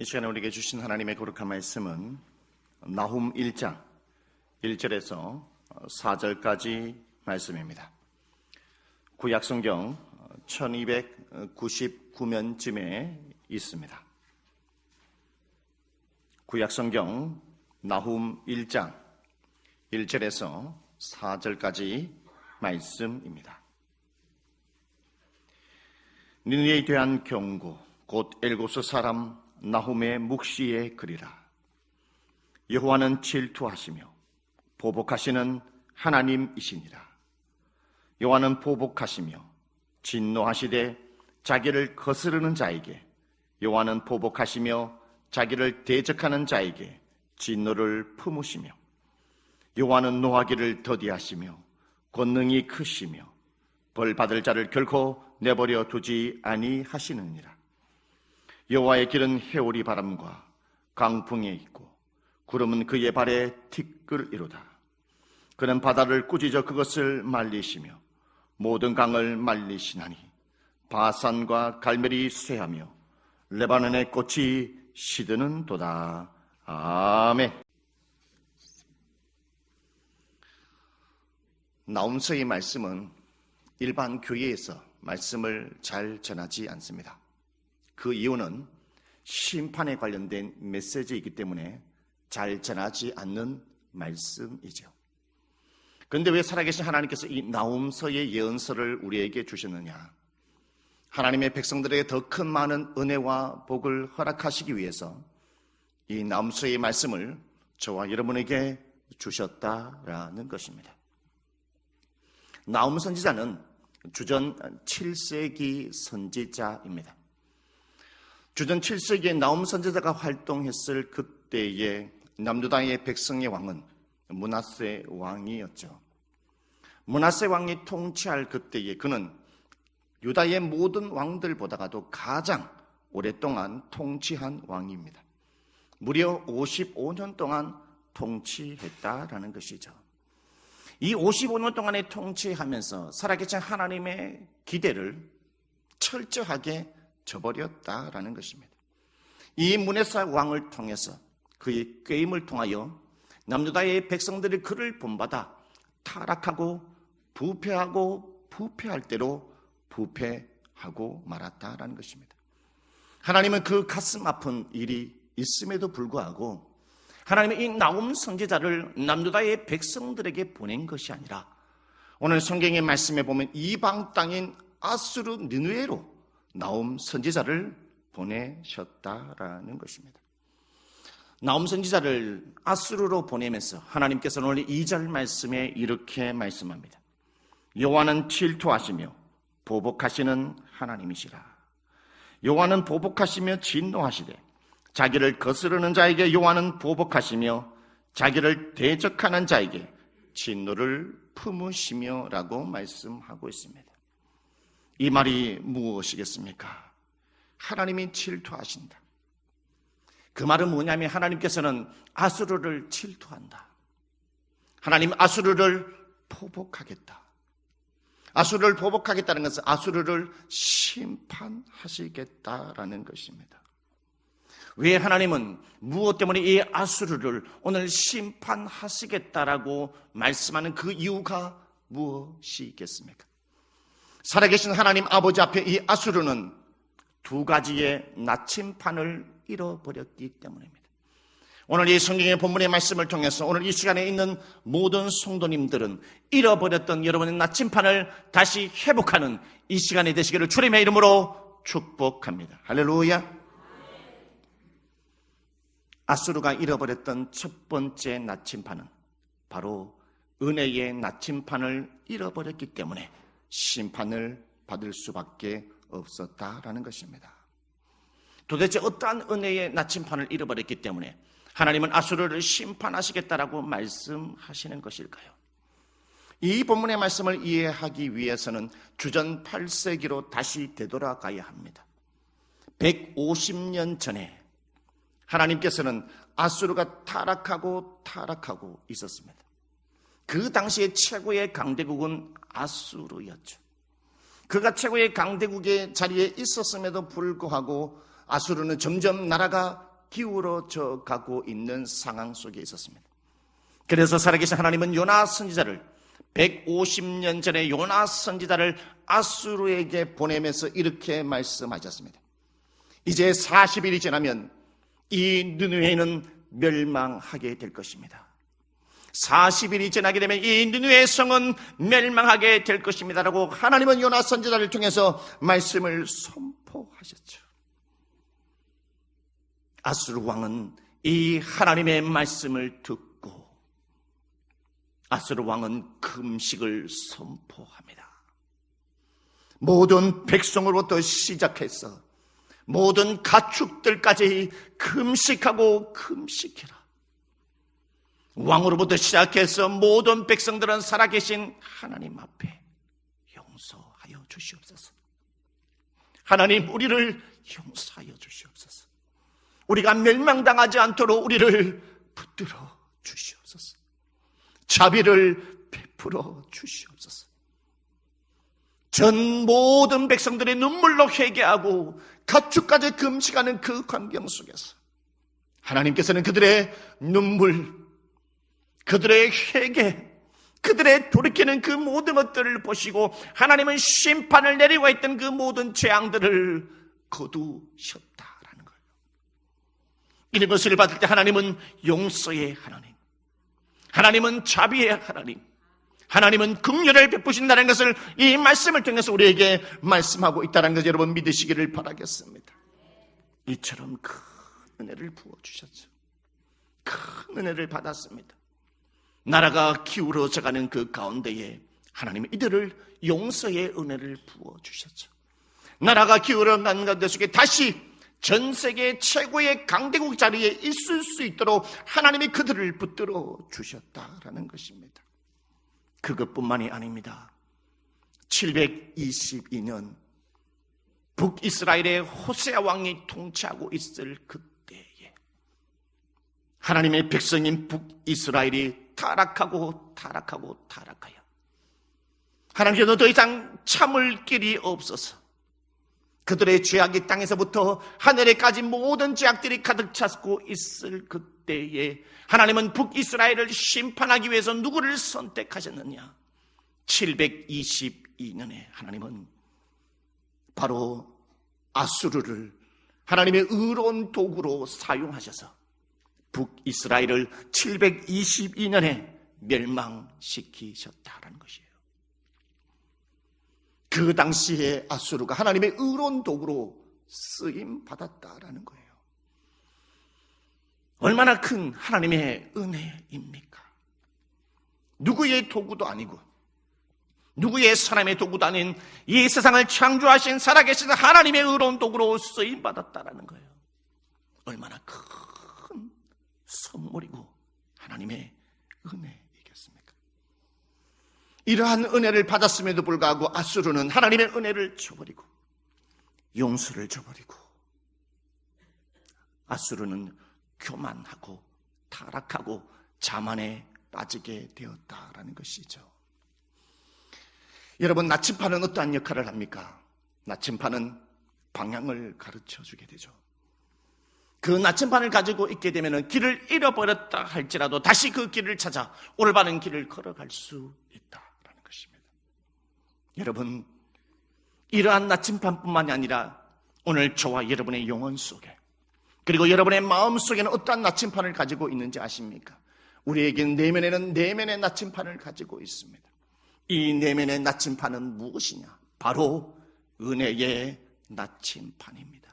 이 시간에 우리에게 주신 하나님의 거룩한 말씀은 나훔 1장 1절에서 4절까지 말씀입니다. 구약성경 1299면쯤에 있습니다. 구약성경 나훔 1장 1절에서 4절까지 말씀입니다. 니느웨에 대한 경고, 곧 엘고스 사람 나훔의 묵시의 글이라. 여호와는 질투하시며 보복하시는 하나님이시니라. 여호와는 보복하시며 진노하시되 자기를 거스르는 자에게, 여호와는 보복하시며 자기를 대적하는 자에게 진노를 품으시며, 여호와는 노하기를 더디하시며 권능이 크시며 벌 받을 자를 결코 내버려 두지 아니하시느니라. 여호와의 길은 해오리 바람과 강풍에 있고 구름은 그의 발에 티끌이로다. 그는 바다를 꾸짖어 그것을 말리시며 모든 강을 말리시나니 바산과 갈멜이 쇠하며 레바논의 꽃이 시드는도다. 아멘. 나훔서의 말씀은 일반 교회에서 말씀을 잘 전하지 않습니다. 그 이유는 심판에 관련된 메시지이기 때문에 잘 전하지 않는 말씀이죠. 그런데 왜 살아계신 하나님께서 이 나훔서의 예언서를 우리에게 주셨느냐? 하나님의 백성들에게 더 큰 많은 은혜와 복을 허락하시기 위해서 이 나훔서의 말씀을 저와 여러분에게 주셨다라는 것입니다. 나훔 선지자는 주전 7세기 선지자입니다. 주전 7세기에 나훔 선지자가 활동했을 그때의 남유다의 백성의 왕은 므낫세 왕이었죠. 므낫세 왕이 통치할 그때에 그는 유다의 모든 왕들보다도 가장 오랫동안 통치한 왕입니다. 무려 55년 동안 통치했다라는 것이죠. 이 55년 동안의 통치하면서 살아계신 하나님의 기대를 철저하게 저버렸다라는 것입니다. 이 므낫세 왕을 통해서 그의 꾀임을 통하여 남유다의 백성들이 그를 본받아 타락하고 부패할 대로 부패하고 말았다라는 것입니다. 하나님은 그 가슴 아픈 일이 있음에도 불구하고 하나님은 이 나훔 선지자를 남유다의 백성들에게 보낸 것이 아니라 오늘 성경의 말씀에 보면 이방 땅인 아수르 니느웨로 나훔 선지자를 보내셨다라는 것입니다. 나훔 선지자를 아수르로 보내면서 하나님께서는 오늘 2절 말씀에 이렇게 말씀합니다. 여호와는 질투하시며 보복하시는 하나님이시라. 여호와는 보복하시며 진노하시되 자기를 거스르는 자에게 여호와는 보복하시며 자기를 대적하는 자에게 진노를 품으시며 라고 말씀하고 있습니다. 이 말이 무엇이겠습니까? 하나님이 질투하신다. 그 말은 뭐냐면 하나님께서는 아수르를 질투한다. 하나님 아수르를 보복하겠다. 아수르를 보복하겠다는 것은 아수르를 심판하시겠다라는 것입니다. 왜 하나님은 무엇 때문에 이 아수르를 오늘 심판하시겠다라고 말씀하는 그 이유가 무엇이겠습니까? 살아계신 하나님 아버지 앞에 이 아수르는 두 가지의 나침판을 잃어버렸기 때문입니다. 오늘 이 성경의 본문의 말씀을 통해서 오늘 이 시간에 있는 모든 성도님들은 잃어버렸던 여러분의 나침판을 다시 회복하는 이 시간이 되시기를 주님의 이름으로 축복합니다. 할렐루야. 아수르가 잃어버렸던 첫 번째 나침판은 바로 은혜의 나침판을 잃어버렸기 때문에 심판을 받을 수밖에 없었다라는 것입니다. 도대체 어떠한 은혜의 나침판을 잃어버렸기 때문에 하나님은 아수르를 심판하시겠다라고 말씀하시는 것일까요? 이 본문의 말씀을 이해하기 위해서는 주전 8세기로 다시 되돌아가야 합니다. 150년 전에 하나님께서는 아수르가 타락하고 있었습니다. 그 당시에 최고의 강대국은 아수르였죠. 그가 최고의 강대국의 자리에 있었음에도 불구하고 아수르는 점점 나라가 기울어져 가고 있는 상황 속에 있었습니다. 그래서 살아계신 하나님은 요나 선지자를 150년 전에 요나 선지자를 아수르에게 보내면서 이렇게 말씀하셨습니다. 이제 40일이 지나면 이 느느웨는 멸망하게 될 것입니다. 40일이 지나게 되면 이 느느웨 성은 멸망하게 될 것입니다라고 하나님은 요나 선지자를 통해서 말씀을 선포하셨죠. 아수르 왕은 이 하나님의 말씀을 듣고 아수르 왕은 금식을 선포합니다. 모든 백성으로부터 시작해서 모든 가축들까지 금식하고 금식해라. 왕으로부터 시작해서 모든 백성들은 살아계신 하나님 앞에 용서하여 주시옵소서. 하나님, 우리를 용서하여 주시옵소서. 우리가 멸망당하지 않도록 우리를 붙들어 주시옵소서. 자비를 베풀어 주시옵소서. 전 모든 백성들의 눈물로 회개하고 가축까지 금식하는 그 광경 속에서 하나님께서는 그들의 눈물, 그들의 회개, 그들의 돌이키는 그 모든 것들을 보시고 하나님은 심판을 내리고 있던 그 모든 재앙들을 거두셨다라는 거예요. 이런 것을 받을 때 하나님은 용서의 하나님, 하나님은 자비의 하나님, 하나님은 긍휼을 베푸신다는 것을 이 말씀을 통해서 우리에게 말씀하고 있다는 것을 여러분 믿으시기를 바라겠습니다. 이처럼 큰 은혜를 부어주셨죠. 큰 은혜를 받았습니다. 나라가 기울어져가는 그 가운데에 하나님은 이들을 용서의 은혜를 부어주셨죠. 나라가 기울어가는 가운데 속에 다시 전 세계 최고의 강대국 자리에 있을 수 있도록 하나님이 그들을 붙들어 주셨다라는 것입니다. 그것뿐만이 아닙니다. 722년 북이스라엘의 호세아 왕이 통치하고 있을 그때에 하나님의 백성인 북이스라엘이 타락하여 하나님께서 더 이상 참을 길이 없어서 그들의 죄악이 땅에서부터 하늘에까지 모든 죄악들이 가득 찼고 있을 그때에 하나님은 북이스라엘을 심판하기 위해서 누구를 선택하셨느냐? 722년에 하나님은 바로 아수르를 하나님의 의로운 도구로 사용하셔서 북이스라엘을 722년에 멸망시키셨다라는 것이에요. 그 당시에 아수르가 하나님의 의로운 도구로 쓰임받았다라는 거예요. 얼마나 큰 하나님의 은혜입니까? 누구의 도구도 아니고 누구의 사람의 도구도 아닌 이 세상을 창조하신 살아계신 하나님의 의로운 도구로 쓰임받았다라는 거예요. 얼마나 큰 선물이고 하나님의 은혜이겠습니까? 이러한 은혜를 받았음에도 불구하고 아수르는 하나님의 은혜를 저버리고 용서를 저버리고 아수르는 교만하고 타락하고 자만에 빠지게 되었다라는 것이죠. 여러분, 나침판은 어떠한 역할을 합니까? 나침판은 방향을 가르쳐 주게 되죠. 그 나침판을 가지고 있게 되면 길을 잃어버렸다 할지라도 다시 그 길을 찾아 올바른 길을 걸어갈 수 있다라는 것입니다. 여러분, 이러한 나침판뿐만이 아니라 오늘 저와 여러분의 영혼 속에 그리고 여러분의 마음 속에는 어떠한 나침판을 가지고 있는지 아십니까? 우리에게는 내면에는 내면의 나침판을 가지고 있습니다. 이 내면의 나침판은 무엇이냐? 바로 은혜의 나침판입니다.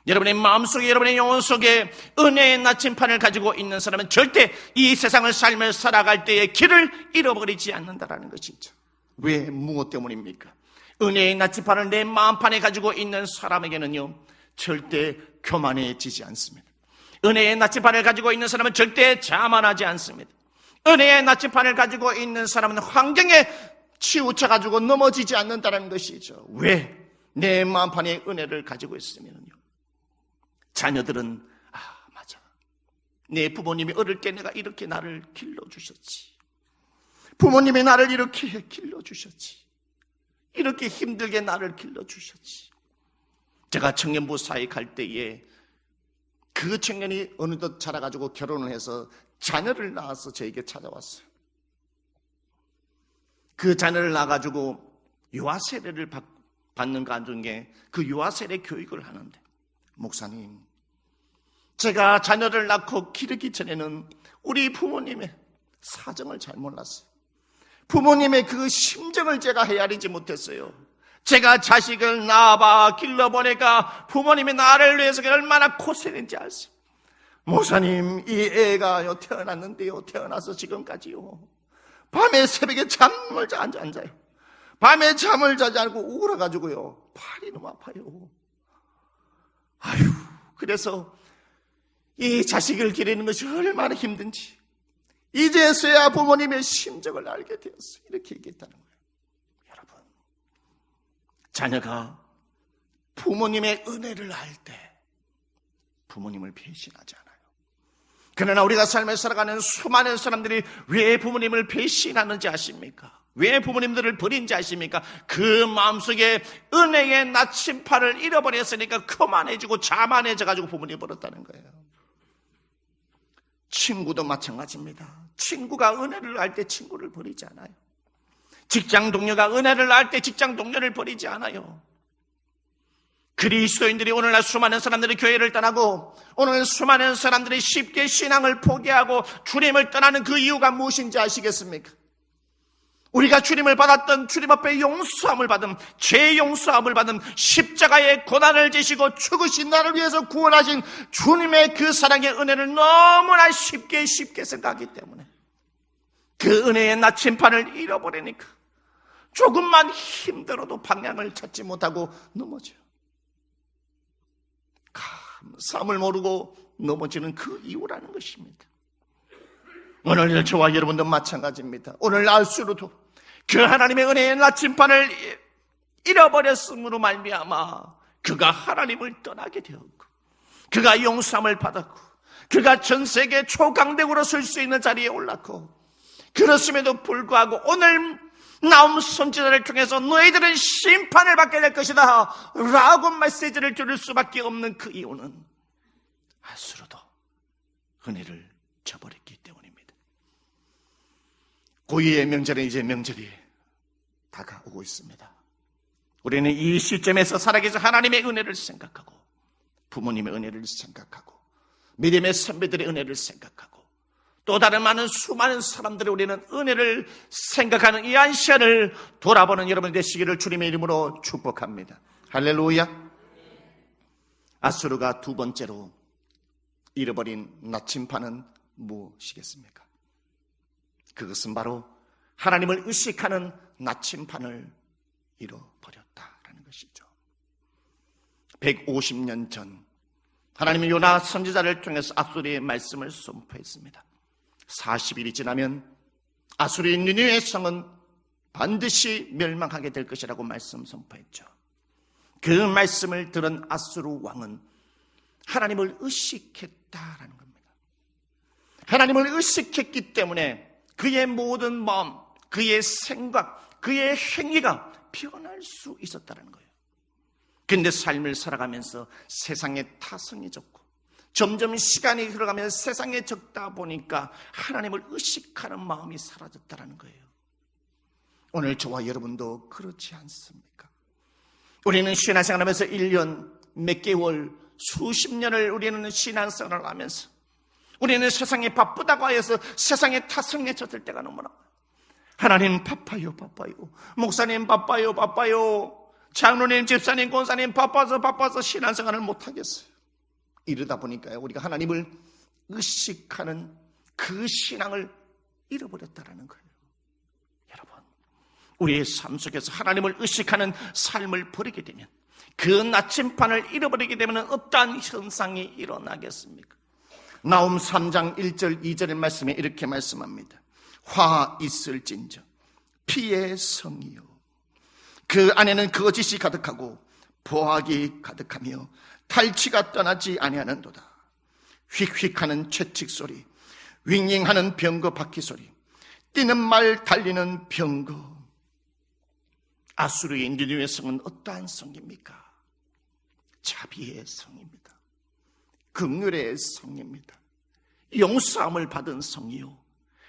여러분의 마음속에 여러분의 영혼 속에 은혜의 나침판을 가지고 있는 사람은 절대 이 세상을 삶을 살아갈 때에 길을 잃어버리지 않는다라는 것이죠. 왜? 무엇 때문입니까? 은혜의 나침판을 내 마음판에 가지고 있는 사람에게는요 절대 교만해지지 않습니다. 은혜의 나침판을 가지고 있는 사람은 절대 자만하지 않습니다. 은혜의 나침판을 가지고 있는 사람은 환경에 치우쳐가지고 넘어지지 않는다는 것이죠. 왜? 내 마음판에 은혜를 가지고 있으면요 자녀들은 맞아, 내 부모님이 어릴 때 내가 이렇게 나를 길러주셨지, 부모님이 나를 이렇게 길러주셨지, 이렇게 힘들게 나를 길러주셨지. 제가 청년부 사회 갈 때에 그 그 청년이 어느덧 자라가지고 결혼을 해서 자녀를 낳아서 저에게 찾아왔어요. 그 자녀를 낳아가지고 유아 세례를 받는 가운데 그 유아 세례 교육을 하는데, 목사님, 제가 자녀를 낳고 기르기 전에는 우리 부모님의 사정을 잘 몰랐어요. 부모님의 그 심정을 제가 헤아리지 못했어요. 제가 자식을 낳아봐 길러보니까 부모님이 나를 위해서 얼마나 고생했는지 알았어요. 목사님, 이 애가 태어났는데요, 태어나서 지금까지요, 밤에 새벽에 잠을 안 자요. 밤에 잠을 자지 않고 울어가지고요, 팔이 너무 아파요. 아유, 그래서 이 자식을 기르는 것이 얼마나 힘든지 이제서야 부모님의 심정을 알게 되었어요. 이렇게 얘기했다는 거예요. 여러분, 자녀가 부모님의 은혜를 알 때 부모님을 배신하지 않아요. 그러나 우리가 삶을 살아가는 수많은 사람들이 왜 부모님을 배신하는지 아십니까? 왜 부모님들을 버린지 아십니까? 그 마음속에 은혜의 나침판을 잃어버렸으니까 거만해지고 자만해져가지고 부모님이 버렸다는 거예요. 친구도 마찬가지입니다. 친구가 은혜를 알 때 친구를 버리지 않아요. 직장 동료가 은혜를 알 때 직장 동료를 버리지 않아요. 그리스도인들이 오늘날 수많은 사람들이 교회를 떠나고 오늘 수많은 사람들이 쉽게 신앙을 포기하고 주님을 떠나는 그 이유가 무엇인지 아시겠습니까? 우리가 주님을 받았던, 주님 앞에 용서함을 받은, 죄 용서함을 받은, 십자가의 고난을 지시고 죽으신 나를 위해서 구원하신 주님의 그 사랑의 은혜를 너무나 쉽게 생각하기 때문에 그 은혜의 나침판을 잃어버리니까 조금만 힘들어도 방향을 찾지 못하고 넘어져요. 감사함을 모르고 넘어지는 그 이유라는 것입니다. 오늘 저와 여러분도 마찬가지입니다. 오늘 알수로도 그 하나님의 은혜의 나침판을 잃어버렸음으로 말미암아 그가 하나님을 떠나게 되었고, 그가 용서함을 받았고, 그가 전 세계 초강대국으로 설 수 있는 자리에 올랐고, 그렇음에도 불구하고 오늘 나움 선지자를 통해서 너희들은 심판을 받게 될 것이다 라고 메시지를 들을 수밖에 없는 그 이유는 알수로도 은혜를 저버렸기 때문입니다. 고유의 명절은 이제 명절이 다가오고 있습니다. 우리는 이 시점에서 살아계신 하나님의 은혜를 생각하고, 부모님의 은혜를 생각하고, 믿음의 선배들의 은혜를 생각하고, 또 다른 많은 수많은 사람들의 우리는 은혜를 생각하는 이 한 시간을 돌아보는 여러분이 되시기를 주님의 이름으로 축복합니다. 할렐루야. 아수르가 두 번째로 잃어버린 나침판은 무엇이겠습니까? 그것은 바로 하나님을 의식하는 나침판을 잃어버렸다라는 것이죠. 150년 전 하나님은 요나 선지자를 통해서 아수르의 말씀을 선포했습니다. 40일이 지나면 아수르의 니느웨 성은 반드시 멸망하게 될 것이라고 말씀 선포했죠. 그 말씀을 들은 아수르 왕은 하나님을 의식했다라는 겁니다. 하나님을 의식했기 때문에 그의 모든 마음, 그의 생각, 그의 행위가 변할 수 있었다는 거예요. 그런데 삶을 살아가면서 세상에 타성이 졌고 점점 시간이 흘러가면서 세상에 적다 보니까 하나님을 의식하는 마음이 사라졌다는 거예요. 오늘 저와 여러분도 그렇지 않습니까? 우리는 신앙생활하면서 1년, 몇 개월, 수십 년을 우리는 신앙생활을 하면서 우리는 세상에 바쁘다고 하여서 세상에 타성해졌을 때가 너무나, 하나님 바빠요, 목사님 바빠요, 장로님, 집사님, 권사님 바빠서 신앙생활을 못하겠어요. 이러다 보니까 우리가 하나님을 의식하는 그 신앙을 잃어버렸다는 거예요. 여러분, 우리의 삶 속에서 하나님을 의식하는 삶을 버리게 되면, 그 나침판을 잃어버리게 되면 어떠한 현상이 일어나겠습니까? 나홈 3장 1절 2절의 말씀에 이렇게 말씀합니다. 화 있을진저 피의 성이요, 그 안에는 거짓이 가득하고 보학이 가득하며 탈취가 떠나지 아니하는도다. 휙휙하는 채찍 소리, 윙윙하는 병거 바퀴 소리, 뛰는 말 달리는 병거. 아수르의 니느웨 성은 어떠한 성입니까? 자비의 성입니다. 긍휼의 성입니다. 용서함을 받은 성이요,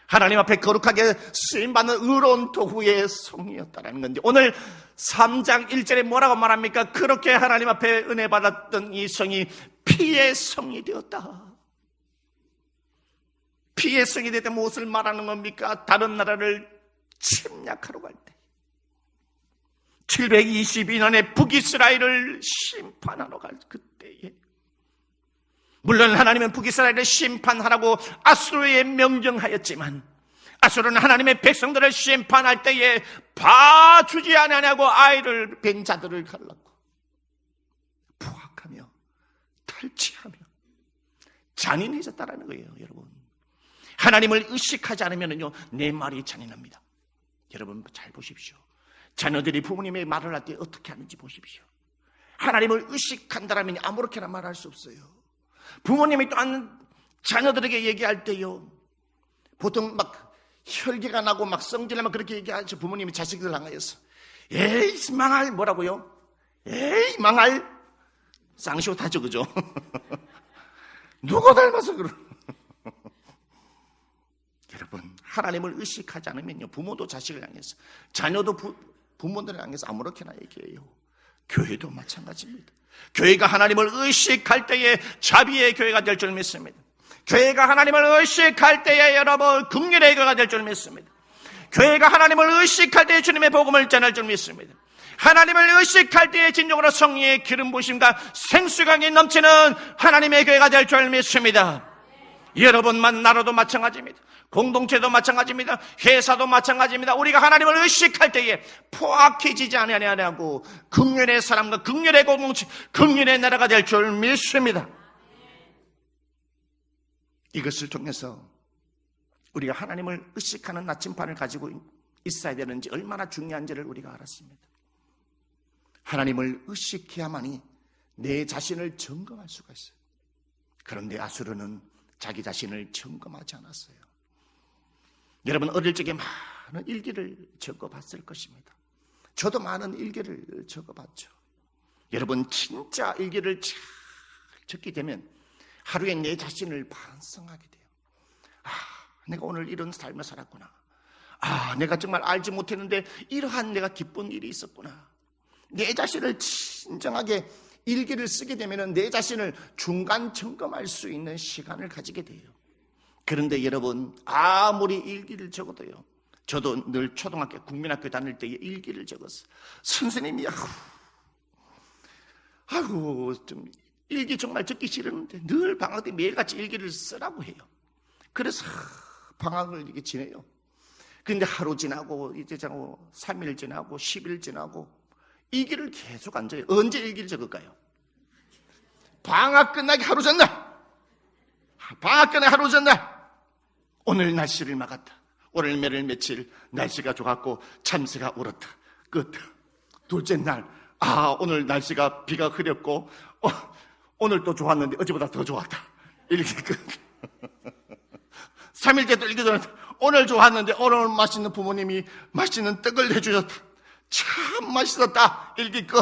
하나님 앞에 거룩하게 쓰임받는 의로운 도구의 성이었다는 건데, 오늘 3장 1절에 뭐라고 말합니까? 그렇게 하나님 앞에 은혜 받았던 이 성이 피의 성이 되었다. 피의 성이 되다 무엇을 말하는 겁니까? 다른 나라를 침략하러 갈 때, 722년에 북이스라엘을 심판하러 갈 그때에, 물론 하나님은 북이스라엘을 심판하라고 아수르에 명령하였지만, 아수르는 하나님의 백성들을 심판할 때에 봐주지 않으냐고 아이를 뵌 자들을 갈랐고 포악하며 탈취하며 잔인해졌다라는 거예요. 여러분, 하나님을 의식하지 않으면요, 내 말이 잔인합니다. 여러분 잘 보십시오. 자녀들이 부모님의 말을 할 때 어떻게 하는지 보십시오. 하나님을 의식한다라면 아무렇게나 말할 수 없어요. 부모님이 또한 자녀들에게 얘기할 때요, 보통 막 혈기가 나고 막 성질나면 그렇게 얘기하죠. 부모님이 자식들 향하여서 에이 망할, 뭐라고요? 에이 망할, 쌍시옷하죠, 그죠? 누구 닮아서 그러? 여러분, 하나님을 의식하지 않으면요, 부모도 자식을 향해서, 자녀도 부모들을 향해서 아무렇게나 얘기해요. 교회도 마찬가지입니다. 교회가 하나님을 의식할 때에 자비의 교회가 될 줄 믿습니다. 교회가 하나님을 의식할 때에 여러분 긍휼의 교회가 될 줄 믿습니다. 교회가 하나님을 의식할 때에 주님의 복음을 전할 줄 믿습니다. 하나님을 의식할 때에 진정으로 성령의 기름 부으심과 생수강이 넘치는 하나님의 교회가 될 줄 믿습니다. 여러분만 나라도 마찬가지입니다. 공동체도 마찬가지입니다. 회사도 마찬가지입니다. 우리가 하나님을 의식할 때에 포악해지지 아니하냐고 긍휼의 사람과 긍휼의 공동체, 긍휼의 나라가 될 줄 믿습니다. 이것을 통해서 우리가 하나님을 의식하는 나침반을 가지고 있어야 되는지 얼마나 중요한지를 우리가 알았습니다. 하나님을 의식해야만이 내 자신을 점검할 수가 있어요. 그런데 아수르는 자기 자신을 점검하지 않았어요. 여러분 어릴 적에 많은 일기를 적어봤을 것입니다. 저도 많은 일기를 적어봤죠. 여러분 진짜 일기를 잘 적게 되면 하루에 내 자신을 반성하게 돼요. 내가 오늘 이런 삶을 살았구나. 내가 정말 알지 못했는데 이러한 내가 기쁜 일이 있었구나. 내 자신을 진정하게 일기를 쓰게 되면 내 자신을 중간 점검할 수 있는 시간을 가지게 돼요. 그런데 여러분 아무리 일기를 적어도요, 저도 늘 초등학교 국민학교 다닐 때에 일기를 적었어요. 선생님이 좀 일기 정말 적기 싫었는데 늘 방학 때 매일같이 일기를 쓰라고 해요. 그래서 방학을 이렇게 지내요. 그런데 하루 지나고 이제 3일 지나고 10일 지나고 일기를 계속 안 적어요. 언제 일기를 적을까요? 방학 끝나기 하루 전날, 방학 끝나기 하루 전날, 오늘 날씨를 막았다. 오늘 며칠 날씨가 좋았고 참새가 울었다. 끝. 둘째 날, 오늘 날씨가 비가 흐렸고 오늘 또 좋았는데 어제보다 더 좋았다. 일기 끝. 3일째 또 일기 전에 오늘 좋았는데 오늘 맛있는 부모님이 맛있는 떡을 해주셨다. 참 맛있었다. 일기 끝.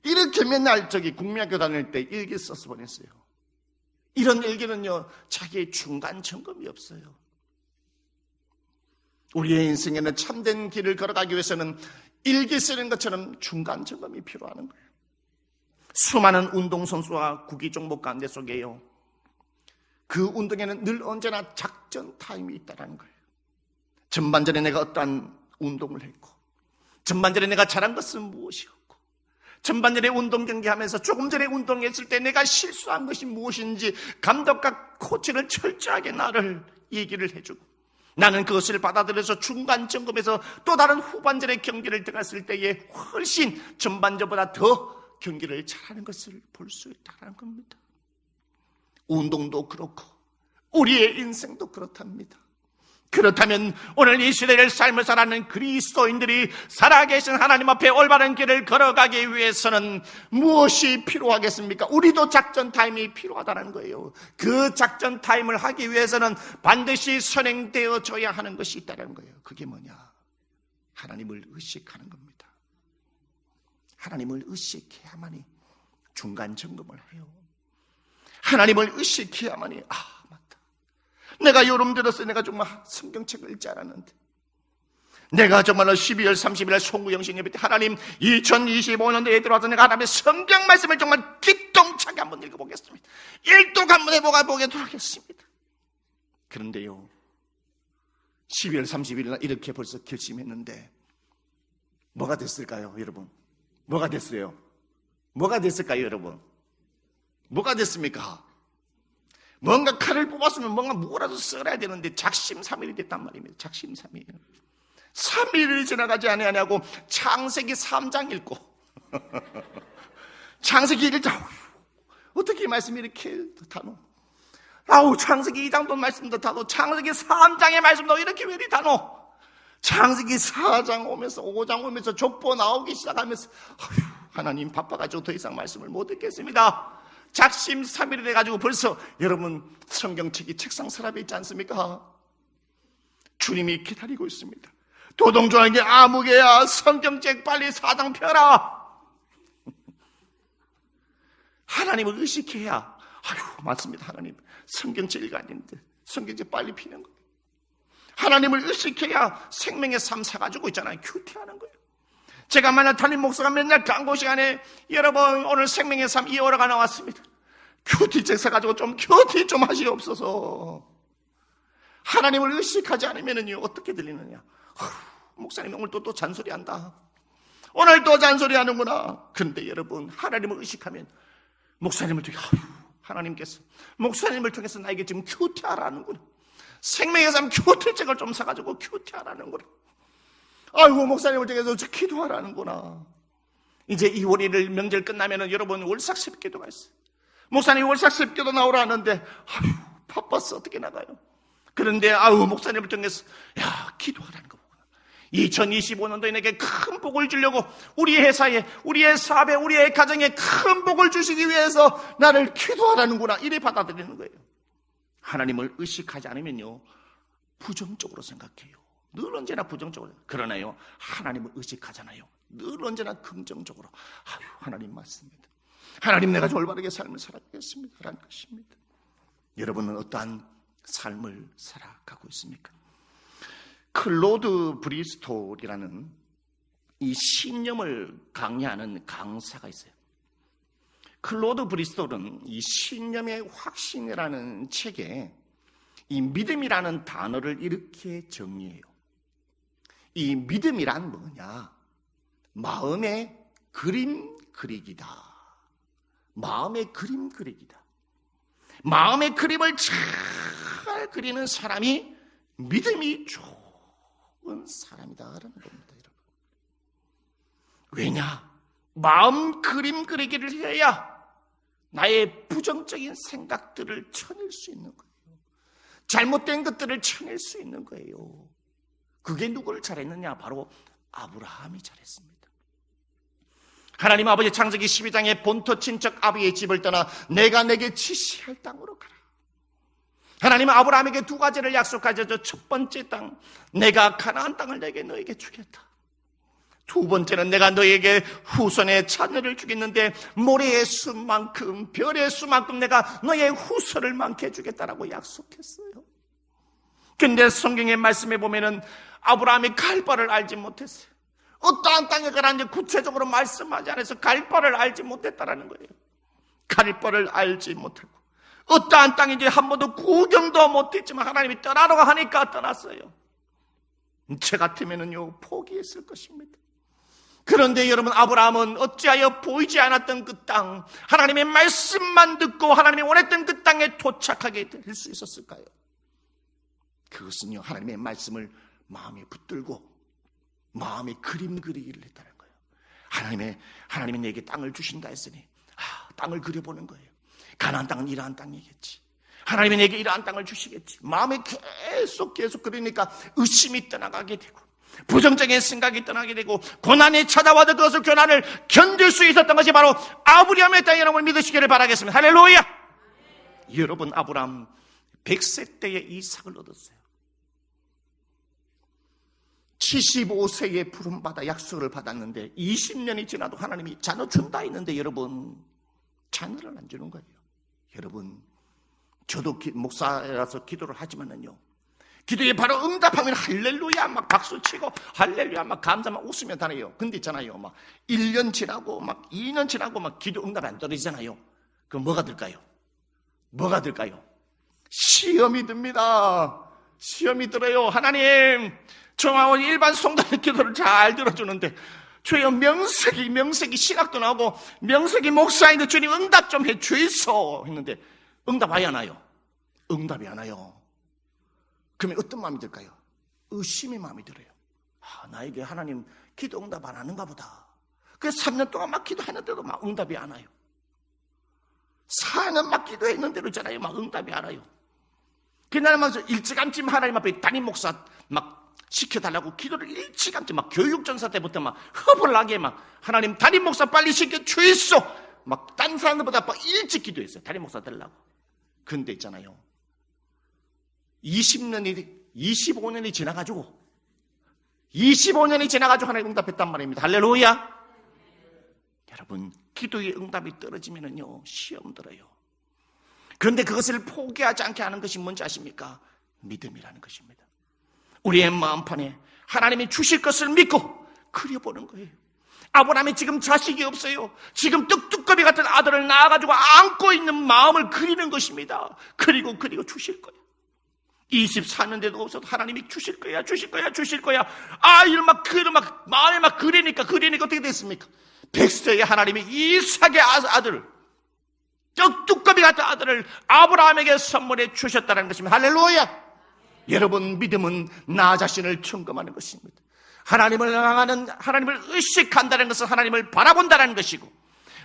이렇게 맨날 국민학교 다닐 때 일기 써서 보냈어요. 이런 일기는요, 자기의 중간 점검이 없어요. 우리의 인생에는 참된 길을 걸어가기 위해서는 일기 쓰는 것처럼 중간 점검이 필요한 거예요. 수많은 운동선수와 구기 종목 가운데 속에요, 그 운동에는 늘 언제나 작전 타임이 있다는 거예요. 전반전에 내가 어떠한 운동을 했고, 전반전에 내가 잘한 것은 무엇이었고, 전반전에 운동 경기하면서 조금 전에 운동했을 때 내가 실수한 것이 무엇인지 감독과 코치는 철저하게 나를 얘기를 해주고, 나는 그것을 받아들여서 중간 점검에서 또 다른 후반전의 경기를 들어갔을 때에 훨씬 전반전보다 더 경기를 잘하는 것을 볼 수 있다는 겁니다. 운동도 그렇고 우리의 인생도 그렇답니다. 그렇다면 오늘 이 시대를 삶을 살아가는 그리스도인들이 살아계신 하나님 앞에 올바른 길을 걸어가기 위해서는 무엇이 필요하겠습니까? 우리도 작전 타임이 필요하다는 거예요. 그 작전 타임을 하기 위해서는 반드시 선행되어져야 하는 것이 있다는 거예요. 그게 뭐냐? 하나님을 의식하는 겁니다. 하나님을 의식해야만이 중간 점검을 해요. 하나님을 의식해야만이 맞다. 내가 여름 들었어요. 내가 정말 성경책을 읽지 않았는데 내가 정말로 12월 30일 송구영신 예배 때 하나님 2025년도에 들어와서 내가 하나님의 성경 말씀을 정말 기똥차게 한번 읽어보겠습니다. 일독 한번 해보도록 하겠습니다. 그런데요 12월 30일 날 이렇게 벌써 결심했는데 뭐가 됐을까요 여러분? 뭐가 됐어요? 뭐가 됐을까요 여러분? 뭐가 됐습니까? 뭔가 칼을 뽑았으면 뭔가 뭐라도 썰어야 되는데 작심삼일이 됐단 말입니다. 작심삼일. 3일이 지나가지 아니하냐고 창세기 3장 읽고 창세기 1장 어떻게 이 말씀이 이렇게 다노? 창세기 2장도 말씀도 다노 창세기 3장의 말씀도 이렇게 왜 이리 다노? 창세기 4장 오면서 5장 오면서 족보 나오기 시작하면서 하나님 바빠가지고 더 이상 말씀을 못 듣겠습니다. 작심삼일이 돼가지고 벌써 여러분 성경책이 책상 서랍에 있지 않습니까? 주님이 기다리고 있습니다. 도동조에게 아무개야 성경책 빨리 4장 펴라. 하나님을 의식해야 맞습니다. 하나님 성경책 읽었는데 성경책 빨리 피는 거예요. 하나님을 의식해야 생명의 삶 사가지고 있잖아요. 큐티하는 거예요. 제가 만약 담임 목사가 맨날 광고 시간에 여러분 오늘 생명의 삶 2월호가 나왔습니다. 큐티책 사가지고 좀 큐티 좀 하시옵소서. 하나님을 의식하지 않으면요 어떻게 들리느냐? 목사님 오늘 또 잔소리한다. 오늘 또 잔소리하는구나. 그런데 여러분 하나님을 의식하면 목사님을 통해 하나님께서 목사님을 통해서 나에게 지금 큐티하라는구나. 생명의 삶 큐티책을 좀 사가지고 큐티하라는구나. 목사님을 통해서 기도하라는구나. 이제 2월 1일 명절 끝나면은 여러분 월삭 기도가 있어요. 목사님 월삭 기도 나오라 하는데 바빠서 어떻게 나가요? 그런데 목사님을 통해서 기도하라는 거구나. 2025년도에 내게 큰 복을 주려고 우리 회사에 우리의 사업에 우리의 가정에 큰 복을 주시기 위해서 나를 기도하라는구나. 이래 받아들이는 거예요. 하나님을 의식하지 않으면요 부정적으로 생각해요. 늘 언제나 부정적으로. 그러나요 하나님을 의식하잖아요. 늘 언제나 긍정적으로 하나님 맞습니다. 하나님 내가 올바르게 삶을 살아가겠습니다 라는 것입니다. 여러분은 어떠한 삶을 살아가고 있습니까? 클로드 브리스톨이라는 이 신념을 강의하는 강사가 있어요. 클로드 브리스톨은 이 신념의 확신이라는 책에 이 믿음이라는 단어를 이렇게 정리해요. 이 믿음이란 뭐냐? 마음의 그림 그리기다. 마음의 그림 그리기다. 마음의 그림을 잘 그리는 사람이 믿음이 좋은 사람이다라는 겁니다, 여러분. 왜냐? 마음 그림 그리기를 해야 나의 부정적인 생각들을 쳐낼 수 있는 거예요. 잘못된 것들을 쳐낼 수 있는 거예요. 그게 누구를 잘했느냐? 바로 아브라함이 잘했습니다. 하나님 아버지 창세기 12장에 본토 친척 아비의 집을 떠나 내가 내게 지시할 땅으로 가라. 하나님은 아브라함에게 두 가지를 약속하셨죠. 첫 번째 땅, 내가 가나안 땅을 너에게 주겠다. 두 번째는 내가 너에게 후손의 자녀를 주겠는데 모래의 수만큼 별의 수만큼 내가 너의 후손을 많게 해주겠다라고 약속했어요. 근데 성경의 말씀에 보면은 아브라함이 갈 바를 알지 못했어요. 어떠한 땅에 가라는지 구체적으로 말씀하지 않아서 갈 바를 알지 못했다라는 거예요. 갈 바를 알지 못하고 어떠한 땅인지 한 번도 구경도 못했지만 하나님이 떠나라고 하니까 떠났어요. 저 같으면은요 포기했을 것입니다. 그런데 여러분 아브라함은 어찌하여 보이지 않았던 그 땅, 하나님의 말씀만 듣고 하나님이 원했던 그 땅에 도착하게 될 수 있었을까요? 그것은요 하나님의 말씀을 마음에 붙들고 마음에 그림 그리기를 했다는 거예요. 하나님이 내게 땅을 주신다 했으니 땅을 그려보는 거예요. 가나안 땅은 이러한 땅이겠지. 하나님이 내게 이러한 땅을 주시겠지. 마음에 계속 그러니까 의심이 떠나가게 되고 부정적인 생각이 떠나게 되고 고난이 찾아와도 그것을 고난을 견딜 수 있었던 것이 바로 아브라함의 땅. 여러분 믿으시기를 바라겠습니다. 할렐루야. 여러분 아브라함 100세 때에 이삭을 얻었어요. 75세에 부름받아 약속을 받았는데 20년이 지나도 하나님이 자녀 준다 했는데 여러분 자녀를 안 주는 거예요. 여러분, 저도 목사라서 기도를 하지만은요, 기도에 바로 응답하면 할렐루야 막 박수치고 할렐루야 막 감사 막 웃으며 다녀요. 근데 있잖아요, 막 1년 지나고 막 2년 지나고 막 기도 응답이 안 떨어지잖아요. 그럼 뭐가 될까요? 뭐가 될까요? 시험이 듭니다. 시험이 들어요. 하나님, 저하고 일반 성도의 기도를 잘 들어주는데 주여, 명색이 신학도 나오고 명색이 목사인데 주님 응답 좀 해 주이소 했는데 응답 아예 안 와요. 응답이 안 와요. 그러면 어떤 마음이 들까요? 의심의 마음이 들어요. 나에게 하나님 기도 응답 안 하는가 보다. 그래서 3년 동안 막 기도했는데도 막 응답이 안 와요. 4년 막 기도했는데도 있잖아요, 막 응답이 안 와요. 그날 막 일찌감치 하나님 앞에 담임 목사 막 시켜달라고 기도를 일찌감치 막 교육전사 때부터 막 허벌나게 막 하나님 담임 목사 빨리 시켜 주이소 막 딴 사람들보다 일찍 기도했어요. 담임 목사 되려고. 근데 있잖아요, 25년이 지나가지고 하나님 응답했단 말입니다. 할렐루야. 여러분, 기도의 응답이 떨어지면은요, 시험 들어요. 그런데 그것을 포기하지 않게 하는 것이 뭔지 아십니까? 믿음이라는 것입니다. 우리의 마음판에 하나님이 주실 것을 믿고 그려보는 거예요. 아브라함이 지금 자식이 없어요. 지금 떡두꺼비 같은 아들을 낳아가지고 안고 있는 마음을 그리는 것입니다. 그리고 주실 거예요. 24년 돼도 없어도 하나님이 주실 거야. 아이를 막 마음에 막 그리니까 어떻게 됐습니까? 백세의 하나님이 이삭의 아들, 떡두꺼비 같은 아들을 아브라함에게 선물해 주셨다는 것입니다. 할렐루야. 여러분, 믿음은 나 자신을 점검하는 것입니다. 하나님을 의식한다는 것은 하나님을 바라본다는 것이고,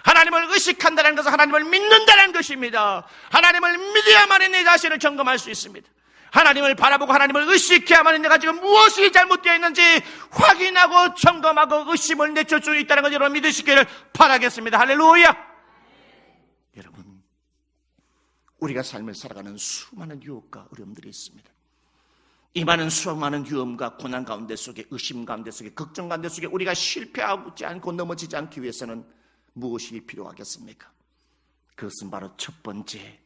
하나님을 의식한다는 것은 하나님을 믿는다는 것입니다. 하나님을 믿어야만 내 자신을 점검할 수 있습니다. 하나님을 바라보고 하나님을 의식해야만 내가 지금 무엇이 잘못되어 있는지 확인하고 점검하고 의심을 내줄 수 있다는 것을 여러분 믿으시기를 바라겠습니다. 할렐루야. 여러분, 우리가 삶을 살아가는 수많은 유혹과 어려움들이 있습니다. 이 많은 수많은 위험과 고난 가운데 속에, 의심 가운데 속에, 걱정 가운데 속에 우리가 실패하지 않고 넘어지지 않기 위해서는 무엇이 필요하겠습니까? 그것은 바로 첫 번째,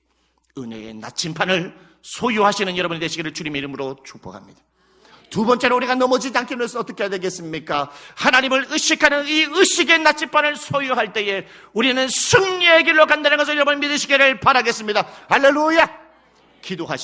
은혜의 나침판을 소유하시는 여러분이 되시기를 주님의 이름으로 축복합니다. 두 번째로, 우리가 넘어지지 않기 위해서 어떻게 해야 되겠습니까? 하나님을 의식하는 이 의식의 나침판을 소유할 때에 우리는 승리의 길로 간다는 것을 여러분 믿으시기를 바라겠습니다. 할렐루야. 기도하시